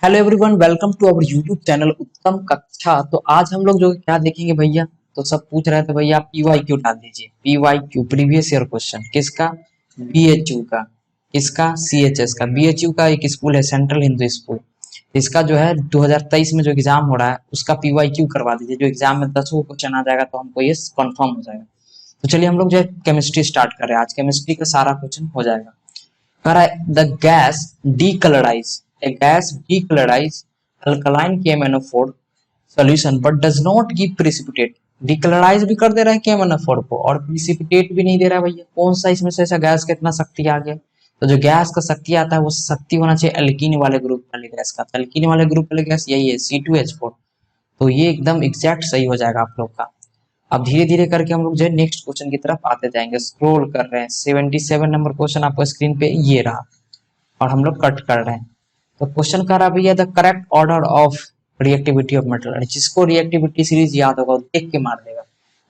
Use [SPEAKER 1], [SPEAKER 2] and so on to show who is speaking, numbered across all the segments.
[SPEAKER 1] Hello everyone, welcome to our YouTube channel Uttam Kaksha. तो आज हम लोग जो क्या देखेंगे भैया, तो सब पूछ रहे थे भैया पीवाईक्यू डाल दीजिए। पीवाईक्यू प्रीवियस ईयर क्वेश्चन किसका? बीएचयू का। किसका? सीएचएस का। बीएचयू का एक स्कूल है, सेंट्रल हिंदू स्कूल। इसका जो है 2023 में जो एग्जाम हो रहा है उसका पीवाईक्यू करवा दीजिए। जो एग्जाम में 10 क्वेश्चन आ जाएगा तो हमको ये कंफर्म हो जाएगा। तो चलिए हम लोग जो है केमिस्ट्री स्टार्ट कर रहे हैं। आज केमिस्ट्री का सारा क्वेश्चन हो जाएगा। The gas decolorize. A gas decolorize alkaline KMnO4 solution but does not give precipitate. Decolourise भी कर दे रहा है KMnO4 को और प्रिसिपिटेट भी नहीं दे रहा है भैया। कौन सा इसमें से ऐसा गैस का इतना शक्ति आ गया? तो जो गैस का शक्ति आता है वो शक्ति होना चाहिए एल्कीन वाले ग्रुप वाले गैस का। तो एल्कीन वाले ग्रुप वाले गैस यही है C2H4। तो ये एकदम एग्जैक्ट सही हो जाएगा आप लोग का। अब धीरे धीरे करके हम लोग जो है नेक्स्ट क्वेश्चन की तरफ आते जाएंगे। स्क्रॉल कर रहे हैं। 77 नंबर क्वेश्चन आपको स्क्रीन पे ये रहा और हम लोग कट कर रहे हैं। तो क्वेश्चन कर रहा भैया the correct order of reactivity of metal. जिसको रिएक्टिविटी सीरीज याद होगा देख के मार देगा।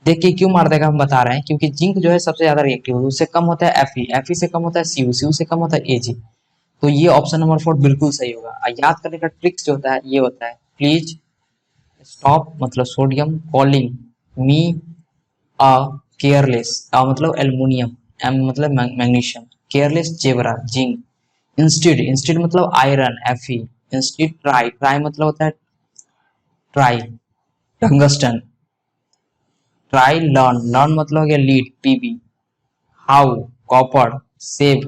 [SPEAKER 1] देख के क्यों मार देगा हम बता रहे हैं, क्योंकि जिंक जो है सबसे ज्यादा रिएक्टिव है। उससे कम होता है Fe से कम होता है Cu से कम होता है Ag। तो ये ऑप्शन नंबर 4 बिल्कुल सही होगा। याद करने का ट्रिक्स जो होता है ये होता है, प्लीज स्टॉप मतलब sodium calling me a careless. A मतलब एल्युमिनियम, एम मतलब magnesium, careless zebra zinc. Instead मतलब आयरन Fe। इंस्टेड ट्राई मतलब होता है ट्राई टंगस्टन। ट्राई लर्न मतलब हो गया lead Pb। How copper save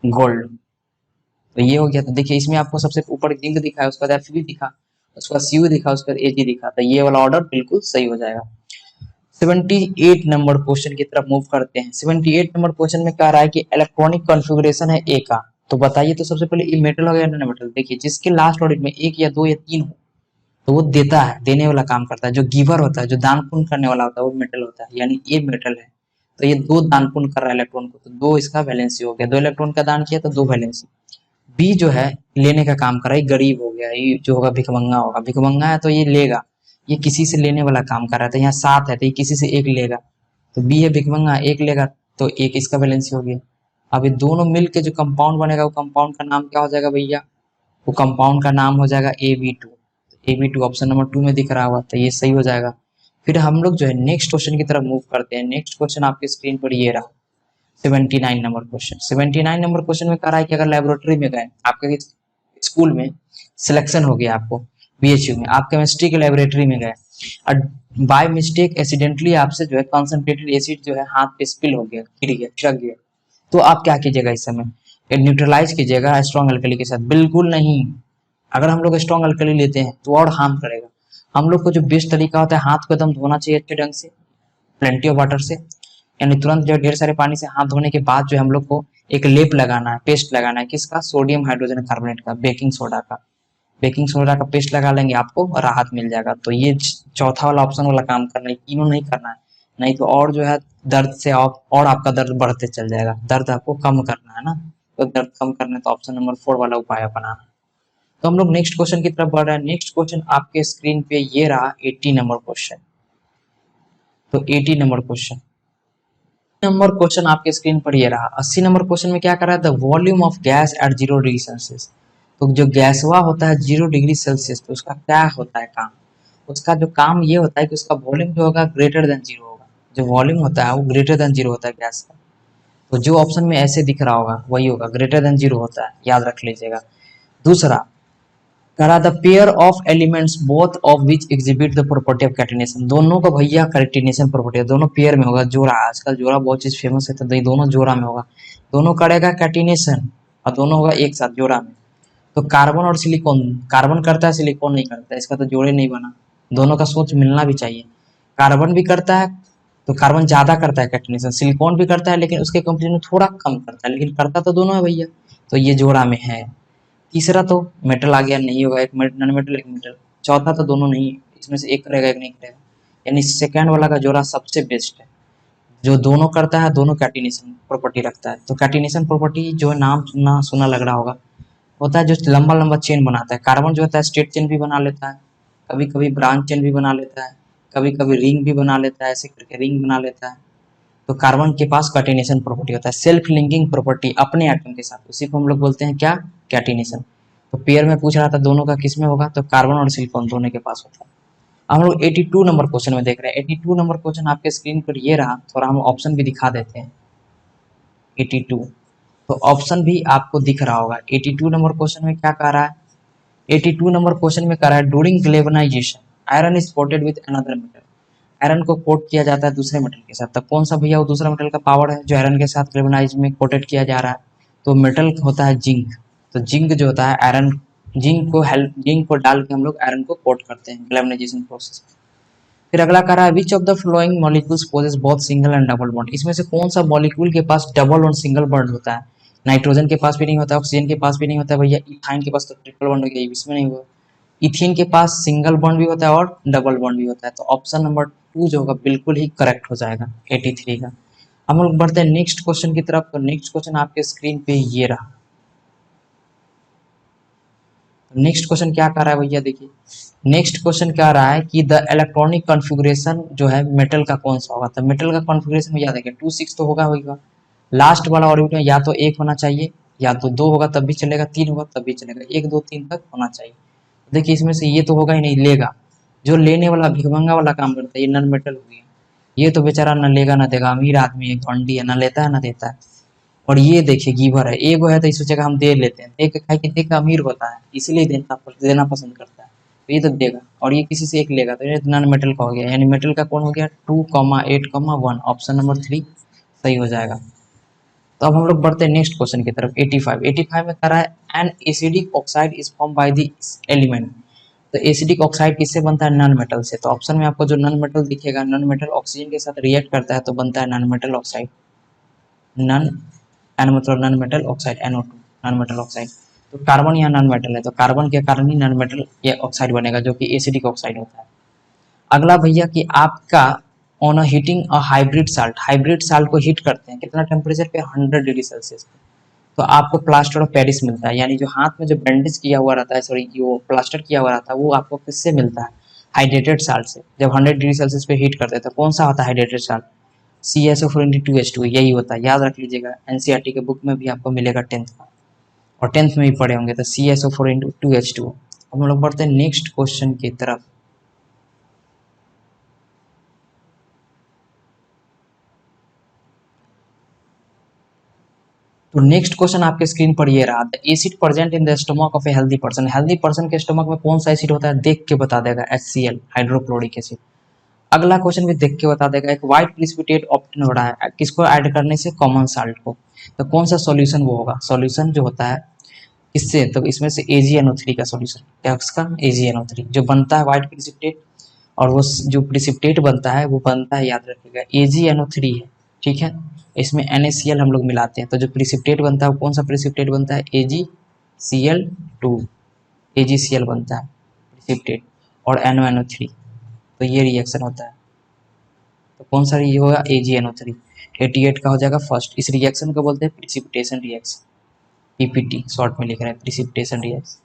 [SPEAKER 1] gold. तो ये हो गया। तो देखिए इसमें आपको सबसे ऊपर जिंक दिखा है, उसके बाद Fe दिखा, उसके बाद Cu दिखा, उसके बाद Ag दिखा। तो ये वाला ऑर्डर बिल्कुल सही हो जाएगा। 78 नंबर क्वेश्चन की तरफ मूव करते हैं। 78 नंबर क्वेश्चन में कह रहा है कि इलेक्ट्रॉनिक कॉन्फ़िगरेशन है ए का। तो बताइए तो सबसे पहले ये मेटल हो गया नॉन मेटल। देखिए जिसके लास्ट ऑडिट में एक या दो या तीन हो तो वो देता है, देने वाला काम करता है। जो गिवर होता है, जो दान पुण्य करने वाला होता है वो मेटल होता है, यानी ये मेटल है। तो ये दो दान पुण्य कर रहा है इलेक्ट्रॉन को, तो दो इसका वैलेंसी हो गया। दो इलेक्ट्रॉन का दान किया तो दो वैलेंसी। बी जो है लेने का काम कर रहा है, गरीब हो गया, ये जो होगा भिखमंगा होगा। भिखमंगा है तो ये लेगा, ये किसी से लेने वाला काम कर रहा है। तो यहाँ 7 है तो ये किसी से एक लेगा। तो बी है भिखमंगा, एक लेगा तो एक इसका बैलेंस हो गया। अब ये दोनों मिल के जो कंपाउंड बनेगा वो कंपाउंड का नाम क्या हो जाएगा भैया? वो कंपाउंड का नाम हो जाएगा AB2। AB2 ऑप्शन नंबर 2 में दिख रहा हुआ, तो ये सही हो जाएगा। फिर हम लोग जो है नेक्स्ट क्वेश्चन की तरफ मूव करते हैं। नेक्स्ट क्वेश्चन आपके स्क्रीन पर ये रहा 79 नंबर क्वेश्चन। 79 नंबर क्वेश्चन में कह रहा है कि अगर लेबोरेटरी में गए, आपके स्कूल में सिलेक्शन हो गया आपको बीएचयू में, आप केमिस्ट्री के लेबोरेटरी में गए और बाय मिस्टेक एक्सीडेंटली आपसे जो है कंसंट्रेटेड एसिड जो है हाथ पे स्पिल हो गया, गिर गया, छिड़क गया, तो आप क्या कीजिएगा इस समय? न्यूट्रलाइज कीजिएगा स्ट्रॉन्ग अल्कली के साथ? बिल्कुल नहीं। अगर हम लोग स्ट्रॉन्ग अल्कली लेते हैं तो और हार्म करेगा। हम लोग को जो बेस्ट तरीका होता है, हाथ को एकदम धोना चाहिए अच्छे ढंग से, प्लेंटी ऑफ वाटर से, यानी तुरंत जो ढेर सारे पानी से हाथ धोने के बाद जो हम लोग को एक लेप लगाना है, पेस्ट लगाना है। किसका? सोडियम हाइड्रोजन कार्बोनेट का, बेकिंग सोडा का। बेकिंग सोडा का पेस्ट लगा लेंगे, आपको राहत मिल जाएगा। तो ये चौथा वाला ऑप्शन वाला काम करना है, तीनों नहीं करना है। नहीं तो और जो है दर्द से और आपका दर्द बढ़ते चल जाएगा। दर्द आपको कम करना है ना, तो दर्द कम करना है तो ऑप्शन नंबर 4 वाला उपाय अपनाना है। तो हम लोग नेक्स्ट क्वेश्चन की तरफ बढ़ रहे हैं। नेक्स्ट क्वेश्चन आपके स्क्रीन पे ये रहा 80 नंबर क्वेश्चन। तो 80 नंबर क्वेश्चन आपके स्क्रीन पर ये रहा। 80 नंबर क्वेश्चन में क्या कर रहा है? The volume of gas at 0 degree Celsius. तो जो गैसवा होता है 0 डिग्री सेल्सियस पे, उसका क्या होता है काम? उसका जो काम ये होता है कि उसका वॉल्यूम जो होगा ग्रेटर देन 0 होगा। जो वॉल्यूम होता है वो ग्रेटर देन 0 होता है गैस का। तो जो ऑप्शन में ऐसे दिख रहा होगा वही होगा, ग्रेटर देन 0 होता है, याद रख लीजिएगा। दूसरा करा the pair of elements both of which exhibit the property of catenation. दोनों का भैया कैटिनेशन प्रॉपर्टी है, दोनों पेयर में होगा। जोड़ा, आजकल जोड़ा बहुत चीज फेमस है, तो दोनों जोड़ा में होगा। दोनों करेगा कैटिनेशन और दोनों होगा एक साथ जोड़ा में। तो कार्बन और सिलिकॉन, कार्बन करता है सिलिकॉन नहीं करता है, इसका तो जोड़े नहीं बना। दोनों का सोच मिलना भी चाहिए। कार्बन भी करता है तो कार्बन ज्यादा करता है कैटिनेशन, सिलिकॉन भी करता है लेकिन उसके कंपेरिजन में थोड़ा कम करता है, लेकिन करता तो दोनों है भैया। तो ये जोड़ा में है। तीसरा तो मेटल आ गया, नहीं होगा, एक नॉन मेटल एक मेटल। चौथा तो दोनों नहीं, इसमें से एक करेगा एक नहीं करेगा, यानी सेकंड वाला का जोड़ा सबसे बेस्ट है, जो दोनों करता है, दोनों कैटिनेशन प्रॉपर्टी रखता है। तो कैटिनेशन प्रॉपर्टी जो है नाम सुना सुना लग रहा होगा, होता है जो लंबा लंबा चेन बनाता है। कार्बन जो होता है स्ट्रेट चेन भी बना लेता है, कभी कभी ब्रांच चेन भी बना लेता है, कभी कभी रिंग भी बना लेता है, ऐसे करके रिंग बना लेता है। तो कार्बन के पास कैटिनेशन प्रॉपर्टी होता है, सेल्फ लिंकिंग प्रॉपर्टी अपने एटम के साथ, उसी को हम लोग बोलते हैं क्या? कैटिनेशन। तो पेयर में पूछ रहा था दोनों का किस में होगा, तो कार्बन और सिलिकॉन दोनों के पास होता है। हम लोग 82 नंबर क्वेश्चन में देख रहे हैं। 82 नंबर क्वेश्चन आपके स्क्रीन पर ये रहा, थोड़ा हम ऑप्शन भी दिखा देते हैं। 82 तो ऑप्शन भी आपको दिख रहा होगा। 82 नंबर क्वेश्चन में क्या कह रहा है, 82 नंबर क्वेश्चन में कह रहा है during galvanization iron is coated with another metal. Iron को कोट किया जाता है दूसरे मेटल के साथ, तो कौन सा भैया वो दूसरा मेटल का पावर है जो आयरन के साथ ग्लेवनाइज में कोटेड किया जा रहा है, तो मेटल होता है जिंक। तो जिंक जो होता है आयरन, जिंक को डाल के हम लोग आयरन को कोट करते हैं ग्लेवनाइजेशन प्रोसेस। फिर अगला कह रहा है which of the following molecules possess both single and double bond. इसमें से कौन सा मॉलिक्यूल के पास डबल और सिंगल बॉन्ड होता है। नाइट्रोजन के पास भी नहीं होता, ऑक्सीजन के पास भी नहीं होता भैया, इथाइन के पास तो ट्रिपल बॉन्ड हो गया, इसमें नहीं हुआ। इथीन के पास सिंगल बॉन्ड भी होता है और डबल बॉन्ड भी होता है, तो ऑप्शन नंबर 2 जो होगा बिल्कुल ही करेक्ट हो जाएगा 83 का। हम लोग बढ़ते हैं नेक्स्ट क्वेश्चन की तरफ। तो नेक्स्ट क्वेश्चन आपके स्क्रीन पे ये रहा। नेक्स्ट क्वेश्चन क्या कर रहा है भैया, देखिए नेक्स्ट क्वेश्चन क्या रहा है कि द इलेक्ट्रॉनिक कॉन्फ़िगरेशन जो है मेटल का कौन सा होगा। तो मेटल का कॉन्फ़िगरेशन में याद है 2 6 तो होगा लास्ट वाला ऑर्बिट में या तो 1 होना चाहिए, या तो 2 होगा तब भी चलेगा, 3 होगा तब भी चलेगा, 1 2 3 तक होना चाहिए। देखिए इसमें से ये तो होगा ही नहीं, लेगा जो लेने वाला भिखमंगा वाला काम करता है, ये नॉन मेटल हो गया। ये तो बेचारा न लेगा ना देगा, अमीर आदमी है, घंटी है, ना लेता है ना देता है। और ये देखिए गिवर है, एगो है तो इस सोचेगा हम दे लेते हैं, देख के खाए कि देख अमीर होता है इसलिए देना पसंद करता है, तो ये तो देगा। और ये किसी से एक लेगा, तो ये नॉन मेटल का हो गया, यानी मेटल का कौन हो गया 2,8,1, ऑप्शन नंबर 3 सही हो जाएगा। तो अब हम लोग बढ़ते हैं नेक्स्ट क्वेश्चन की तरफ। 85 में कह रहा है an acidic oxide is form by the element. तो एसिडिक ऑक्साइड किससे बनता है, नॉन मेटल से। तो ऑप्शन में आपको जो नॉन मेटल दिखेगा, नॉन मेटल ऑक्सीजन के साथ रिएक्ट करता है तो बनता है non metal oxide. Non N मतलब non metal oxide, NO2 non metal oxide. तो कार्बन यहाँ नॉन मेटल है, तो कार्बन के कारण ही नॉन मेटल ये ऑक्साइड बनेगा जो कि एसिडिक ऑक्साइड होता है। अगला भैया कि आपका on heating a hybrid salt को हीट करते हैं कितना टेम्परेचर पे, 100 डिग्री सेल्सियस पे, तो आपको प्लास्टर ऑफ पेरिस मिलता है। यानी जो हाथ में जो बैंडेज किया हुआ रहता है, सॉरी जो प्लास्टर किया हुआ रहता है, वो आपको किससे मिलता है, हाइड्रेटेड साल्ट से। जब 100 डिग्री सेल्सियस पे हीट करते हैं तो कौन सा होता है हाइड्रेटेड साल्ट, CSO4 यही होता है, याद रख लीजिएगा। एनसीईआरटी के बुक में भी आपको मिलेगा 10th का, और 10th में भी पढ़े होंगे, तो CSO4 हम लोग बढ़ते हैं नेक्स्ट क्वेश्चन की तरफ। तो नेक्स्ट क्वेश्चन आपके स्क्रीन पर ये रहा, the acid present in the stomach of a healthy person. Healthy person के स्टमक में कौन सा एसिड होता है, देख के बता देगा, HCl हाइड्रोक्लोरिक एसिड। अगला क्वेश्चन भी देख के बता देगा, एक व्हाइट प्रिसिपिटेट ऑब्टेन हो रहा है किसको ऐड करने से, कॉमन साल्ट को, तो कौन सा सॉल्यूशन वो होगा। सॉल्यूशन जो होता है इससे, तो इसमें से AgNO3 का सॉल्यूशन, क्या उसका AgNO3 जो बनता है व्हाइट प्रिसिपिटेट, और वो जो प्रिसिपिटेट बनता है वो बनता है, याद रखिएगा AgNO3 है, ठीक है। इसमें NaCl हम लोग मिलाते हैं, तो जो प्रिसिपिटेट बनता है वो कौन सा प्रिसिपिटेट बनता है, AgCl2, AgCl बनता है प्रिसिपिटेट, और NaNO3, तो ये रिएक्शन होता है। तो कौन सा ये होगा AgNO3, 88 का हो जाएगा फर्स्ट। इस रिएक्शन को बोलते हैं प्रिसिपिटेशन रिएक्शन, PPT शॉर्ट में लिख रहे हैं, प्रिसिपिटेशन रिएक्शन।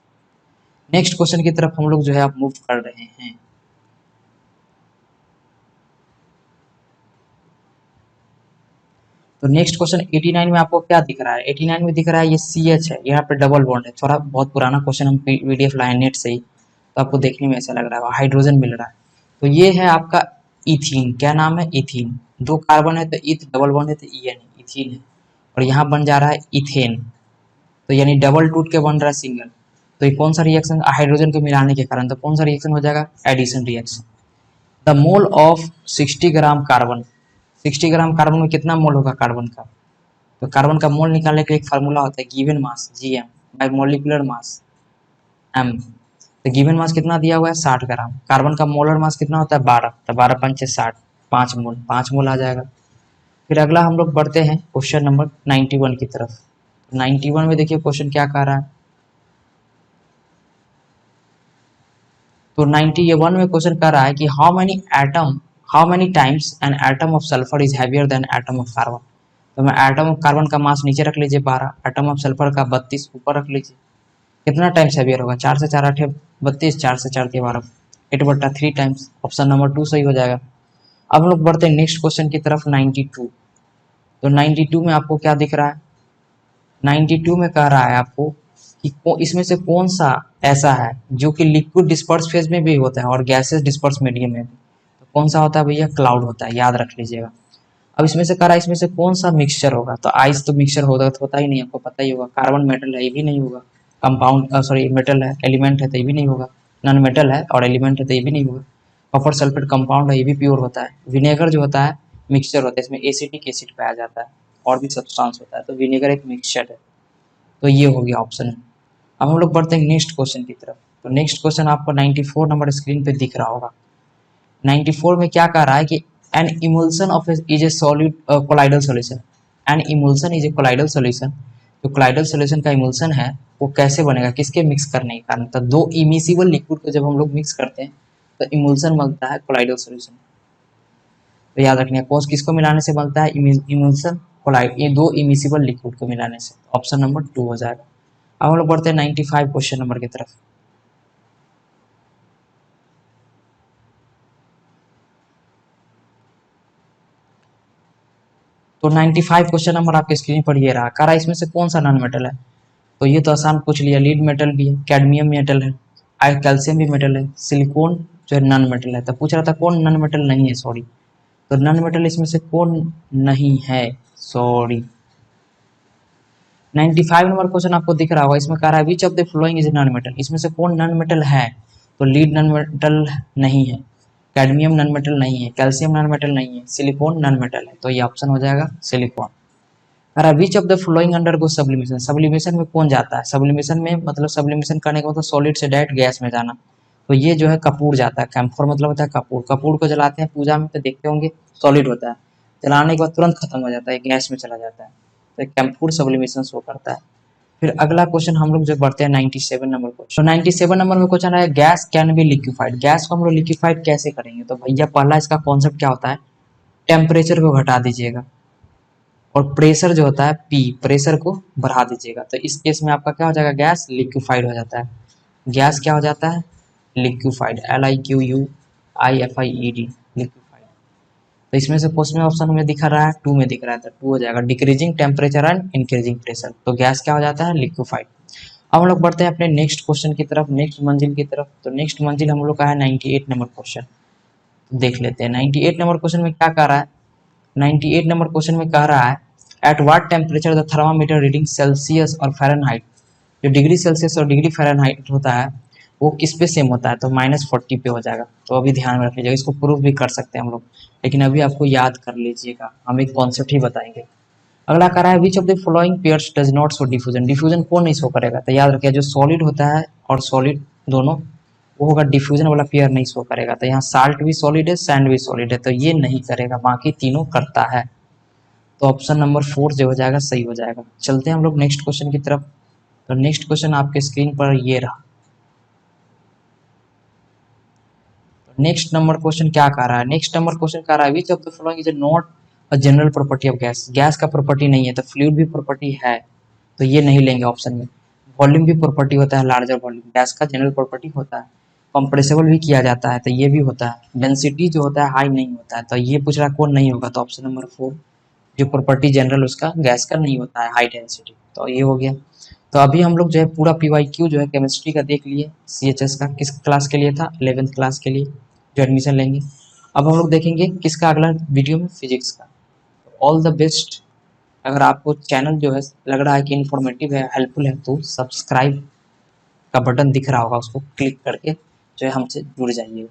[SPEAKER 1] नेक्स्ट क्वेश्चन की तरफ हम लोग जो है आप मूव कर रहे हैं। तो नेक्स्ट क्वेश्चन 89 में आपको क्या दिख रहा है, 89 में दिख रहा है ये CH है, यहाँ पे डबल बॉन्ड है। थोड़ा बहुत पुराना क्वेश्चन हम PDF लाए नेट से ही, तो आपको देखने में ऐसा लग रहा है हाइड्रोजन मिल रहा है। तो ये है आपका इथीन, क्या नाम है, इथीन। 2 कार्बन है तो इथ, डबल बॉन्ड है तो EN, इथीन है। और यहाँ बन जा रहा है इथेन, तो यानी डबल टूट के बन रहा है सिंगल। तो ये कौन सा रिएक्शन, हाइड्रोजन को मिलाने के कारण, तो कौन सा रिएक्शन हो जाएगा, addition reaction. The mole of 60 gram carbon, 60 gram carbon में कितना मोल होगा कार्बन का, तो कार्बन का मोल निकालने का एक फार्मूला होता है given mass GM bye molecular mass M। तो गिवन मास कितना दिया हुआ है 60 ग्राम, कार्बन का मोलर मास कितना होता है 12, तो 12 पंचे 60, 5 मोल आ जाएगा। फिर अगला हम लोग बढ़ते हैं क्वेश्चन नंबर 91 की तरफ। 91 में देखिए क्वेश्चन क्या कह रहा है। तो 91 में क्वेश्चन कर रहा है कि how many times an atom of sulphur is heavier than atom of carbon. तो मैं एटम ऑफ कार्बन का मास नीचे रख लीजिए 12, एटम ऑफ सल्फर का 32 ऊपर रख लीजिए, कितना टाइम्स हैवियर होगा, 4 से 4 8 32, 4 से 4 12, 8/3 टाइम्स, ऑप्शन नंबर 2 सही हो जाएगा। अब हम लोग बढ़ते हैं नेक्स्ट क्वेश्चन की तरफ 92। तो 92 में आपको क्या दिख रहा है, 92 में कह रहा है आपको कि इसमें से कौन सा ऐसा है जो कि लिक्विड डिस्पर्स फेज में भी होता है और गैसेस डिस्पर्स मीडियम में भी। तो कौन सा होता है भैया? क्लाउड होता है, याद रख लीजिएगा। अब इसमें से कह रहा है इसमें से कौन सा मिक्सचर होगा, तो आइस तो मिक्सचर होता ही नहीं, आपको पता ही होगा। कार्बन मेटल है, ये भी नहीं होगा। कंपाउंड सॉरी मेटल है, एलिमेंट है, तो ये भी नहीं होगा। नॉन मेटल है और एलिमेंट है, तो ये भी नहीं होगा। कॉपर सल्फेट कंपाउंड है, ये भी प्योर होता है। विनेगर जो होता है मिक्सचर होता है, इसमें एसिटिक एसिड पाया जाता है और भी सब्सटेंस होता है, तो विनेगर एक मिक्सचर है। तो ये हो गया ऑप्शन। अब हम लोग बढ़ते हैं नेक्स्ट क्वेश्चन की तरफ। तो नेक्स्ट क्वेश्चन आपको 94 नंबर स्क्रीन पे दिख रहा होगा। 94 में क्या कह रहा है कि an emulsion of is a solid colloidal solution. An emulsion is a colloidal solution. जो कोलाइडल सॉल्यूशन का इमल्सन है वो कैसे बनेगा, किसके मिक्स करने के कारण? तो दो इमिसिबल लिक्विड को जब हम लोग मिक्स करते हैं तो इमल्सन बनता है कोलाइडल सॉल्यूशन। तो याद रखना है कौन किसको मिलाने से बनता है इमल्सन? कोलाइड, ये दो इमिसिबल लिक्विड को मिलाने से। ऑप्शन नंबर 2 हो जाएगा। अब हम लोग बढ़ते हैं 95 क्वेश्चन नंबर की तरफ। तो 95 क्वेश्चन नंबर आपके स्क्रीन पर ये रहा। कह रहा है इसमें से कौन सा नॉन मेटल है? तो ये तो आसान पूछ लिया, लीड मेटल भी है, कैडमियम मेटल है, कैल्शियम भी मेटल है, सिलिकॉन जो है नॉन मेटल है। तो पूछ रहा था कौन नॉन मेटल नहीं है, सॉरी। तो नॉन मेटल इसमें से कौन नहीं है, सॉरी। 95 नंबर क्वेश्चन आपको दिख रहा होगा, इसमें कह रहा है which of the following is non metal. इसमें से कौन नॉन मेटल है? तो लीड नॉन मेटल नहीं है, कैडमियम नॉन मेटल नहीं है, कैल्शियम नॉन मेटल नहीं है, सिलिकॉन नॉन मेटल है। तो ये ऑप्शन हो जाएगा सिलिकॉन। अरे विच of the flowing under go sublimation. Sublimation में कौन जाता है? सब्लिमेशन में मतलब सब्लिमेशन करने का मतलब सॉलिड से डायरेक्ट गैस में जाना। तो ये जो है कपूर जाता है। कैम्फोर मतलब होता है कपूर। कपूर को जलाते हैं पूजा में, तो देखते होंगे सॉलिड होता है, जलाने के बाद तुरंत खत्म हो जाता है, गैस में चला जाता है। तो कैम्फोर सब्लिमेशन शो करता है। फिर अगला क्वेश्चन हम लोग जब बढ़ते हैं 97 नंबर क्वेश्चन। तो 97 नंबर में क्वेश्चन आया gas can be liquefied. Gas को हम लोग लिक्विफाइड कैसे करेंगे? तो भैया पहला इसका कॉन्सेप्ट क्या होता है, टेम्परेचर को घटा दीजिएगा और प्रेशर जो होता है पी, प्रेशर को बढ़ा दीजिएगा। तो इस केस में आपका क्या हो जाएगा, गैस लिक्विफाइड हो जाता है। गैस क्या हो जाता है, लिक्विफाइड, LIQUIFIED, लिक्विफाइड। तो इसमें से फर्स्ट में ऑप्शन हमें दिखा रहा है, 2 में दिख रहा है, तो 2 हो जाएगा। Decreasing temperature and increasing pressure, तो गैस क्या हो जाता है, लिक्विफाइड। अब हम लोग बढ़ते हैं अपने नेक्स्ट क्वेश्चन की तरफ, नेक्स्ट मंजिल की तरफ। तो नेक्स्ट मंजिल हम लोग का है 98 नंबर क्वेश्चन। देख लेते हैं 98 नंबर क्वेश्चन में क्या कह रहा है। 98 नंबर क्वेश्चन में कह रहा है at what temperature the thermometer reading Celsius और फ़ारेनहाइट। जो डिग्री सेल्सियस और डिग्री फ़ारेनहाइट होता है वो किस पे सेम होता है, तो -40 पे हो जाएगा। तो अभी ध्यान में रख लीजिएगा, इसको प्रूफ भी कर सकते हैं हम लोग, लेकिन अभी आपको याद कर लीजिएगा, हम एक कॉन्सेप्ट ही बताएंगे। अगला कह रहा है which of the following pairs does not show diffusion. Diffusion कौन नहीं शो करेगा? तो याद रखिए जो सॉलिड होता है और सॉलिड दोनों, वो होगा डिफ्यूजन वाला पेयर नहीं शो करेगा। तो यहाँ साल्ट भी सॉलिड है, सैंड भी सॉलिड है, तो ये नहीं करेगा, बाकी तीनों करता है। तो ऑप्शन नंबर 4 जो हो जाएगा सही हो जाएगा। चलते हैं हम लोग नेक्स्ट क्वेश्चन की तरफ। तो नेक्स्ट क्वेश्चन आपके स्क्रीन पर ये रहा। नेक्स्ट नंबर क्वेश्चन क्या कह रहा है, नेक्स्ट नंबर क्वेश्चन कह रहा है which of the following is not a general property of gas. Gas का प्रॉपर्टी नहीं है, तो फ्लूइड भी प्रॉपर्टी है, तो ये नहीं लेंगे ऑप्शन में। वॉल्यूम भी प्रॉपर्टी होता है, लार्जर वॉल्यूम गैस का जनरल प्रॉपर्टी होता है। कंप्रेसिबल भी किया जाता है, तो ये भी होता है। डेंसिटी जो होता है हाई नहीं होता है, तो ये पूछ रहा है कौन नहीं होगा, तो ऑप्शन नंबर 4 जो प्रॉपर्टी जनरल उसका गैस का नहीं होता है, हाई डेंसिटी, तो ये हो गया। तो अभी हम लोग जो है पूरा PYQ जो है केमिस्ट्री का देख लिए। CHS का किस क्लास के लिए था, 11th क्लास के लिए जो एडमिशन लेंगे। अब हम लोग देखेंगे किसका अगला वीडियो में, फिजिक्स का। All the best. अगर आपको चैनल जो है लग रहा है कि इन्फॉर्मेटिव है, हेल्पफुल है, तो सब्सक्राइब का बटन दिख रहा होगा, उसको क्लिक करके जो है हमसे जुड़ जाइए।